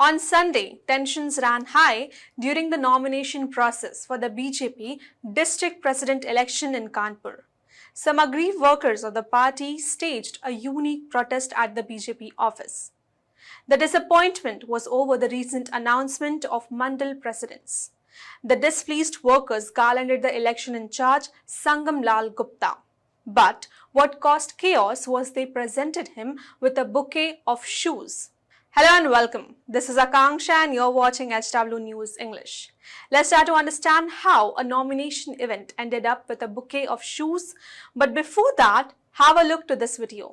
On Sunday, tensions ran high during the nomination process for the BJP district president election in Kanpur. Some aggrieved workers of the party staged a unique protest at the BJP office. The disappointment was over the recent announcement of Mandal presidents. The displeased workers garlanded the election in charge, Sangam Lal Gupta. But what caused chaos was they presented him with a bouquet of shoes. Hello and welcome. This is Akanksha and you're watching HW News English. Let's try to understand how a nomination event ended up with a bouquet of shoes. But before that, have a look to this video.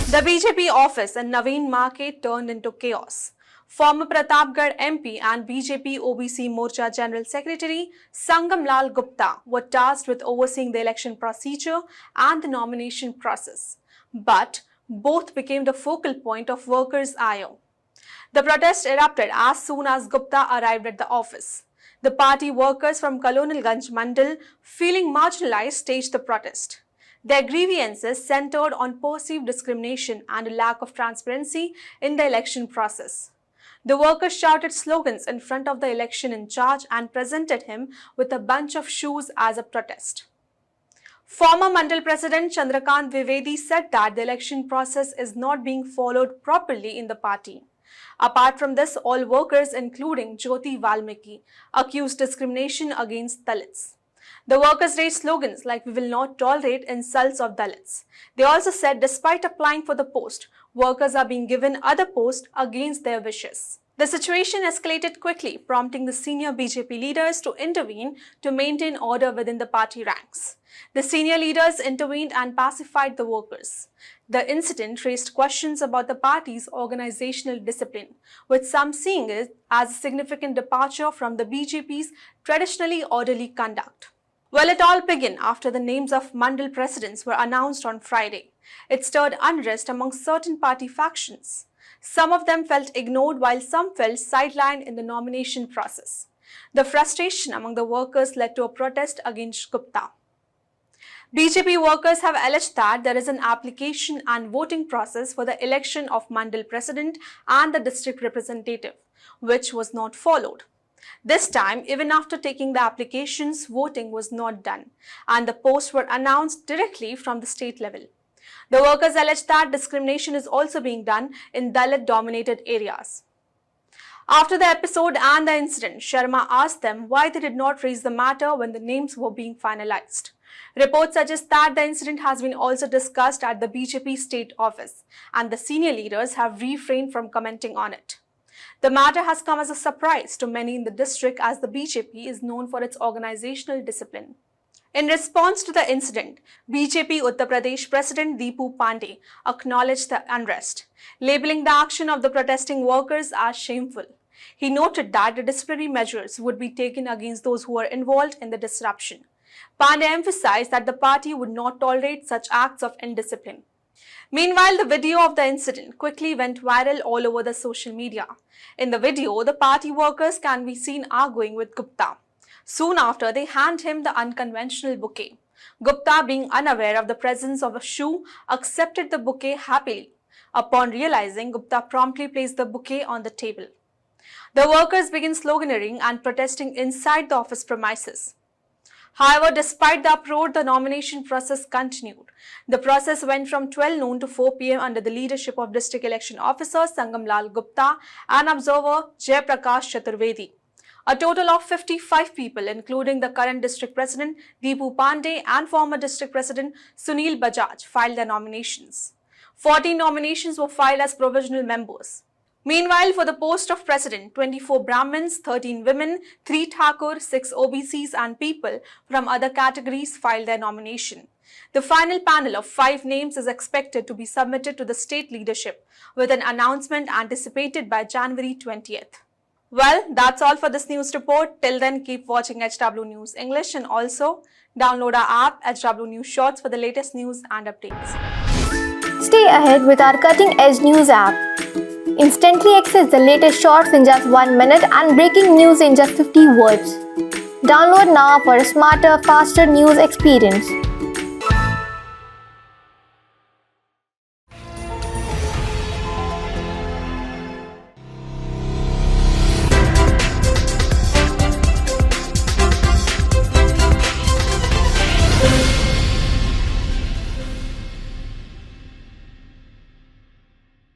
The BJP office in Naveen Market turned into chaos. Former Pratapgarh MP and BJP OBC Morcha General Secretary Sangam Lal Gupta were tasked with overseeing the election procedure and the nomination process. But both became the focal point of workers' ire. The protest erupted as soon as Gupta arrived at the office. The party workers from Kalonelganj Mandal, feeling marginalized, staged the protest. Their grievances centered on perceived discrimination and a lack of transparency in the election process. The workers shouted slogans in front of the election in charge and presented him with a bunch of shoes as a protest. Former Mandal President Chandrakant Vivedi said that the election process is not being followed properly in the party. Apart from this, all workers, including Jyoti Valmiki, accused discrimination against Dalits. The workers raised slogans like "We will not tolerate insults of Dalits." They also said despite applying for the post, workers are being given other posts against their wishes. The situation escalated quickly, prompting the senior BJP leaders to intervene to maintain order within the party ranks. The senior leaders intervened and pacified the workers. The incident raised questions about the party's organizational discipline, with some seeing it as a significant departure from the BJP's traditionally orderly conduct. Well, it all began after the names of Mandal presidents were announced on Friday. It stirred unrest among certain party factions. Some of them felt ignored while some felt sidelined in the nomination process. The frustration among the workers led to a protest against Gupta. BJP workers have alleged that there is an application and voting process for the election of Mandal president and the district representative, which was not followed. This time, even after taking the applications, voting was not done, and the posts were announced directly from the state level. The workers allege that discrimination is also being done in Dalit-dominated areas. After the episode and the incident, Sharma asked them why they did not raise the matter when the names were being finalized. Reports suggest that the incident has been also discussed at the BJP state office, and the senior leaders have refrained from commenting on it. The matter has come as a surprise to many in the district as the BJP is known for its organizational discipline. In response to the incident, BJP Uttar Pradesh President Deepu Pandey acknowledged the unrest, labeling the action of the protesting workers as shameful. He noted that the disciplinary measures would be taken against those who were involved in the disruption. Pandey emphasized that the party would not tolerate such acts of indiscipline. Meanwhile, the video of the incident quickly went viral all over the social media. In the video, the party workers can be seen arguing with Gupta. Soon after, they hand him the unconventional bouquet. Gupta, being unaware of the presence of a shoe, accepted the bouquet happily. Upon realizing, Gupta promptly placed the bouquet on the table. The workers began sloganeering and protesting inside the office premises. However, despite the uproar, the nomination process continued. The process went from 12 noon to 4 p.m. under the leadership of District Election Officer Sangam Lal Gupta and Observer Jay Prakash Chaturvedi. A total of 55 people, including the current District President Deepu Pandey and former District President Sunil Bajaj, filed their nominations. 14 nominations were filed as provisional members. Meanwhile, for the post of president, 24 Brahmins, 13 women, 3 Thakur, 6 OBCs and people from other categories filed their nomination. The final panel of 5 names is expected to be submitted to the state leadership, with an announcement anticipated by January 20th. Well, that's all for this news report. Till then, keep watching HW News English and also download our app HW News Shorts for the latest news and updates. Stay ahead with our cutting-edge news app. Instantly access the latest shorts in just 1 minute and breaking news in just 50 words. Download now for a smarter, faster news experience.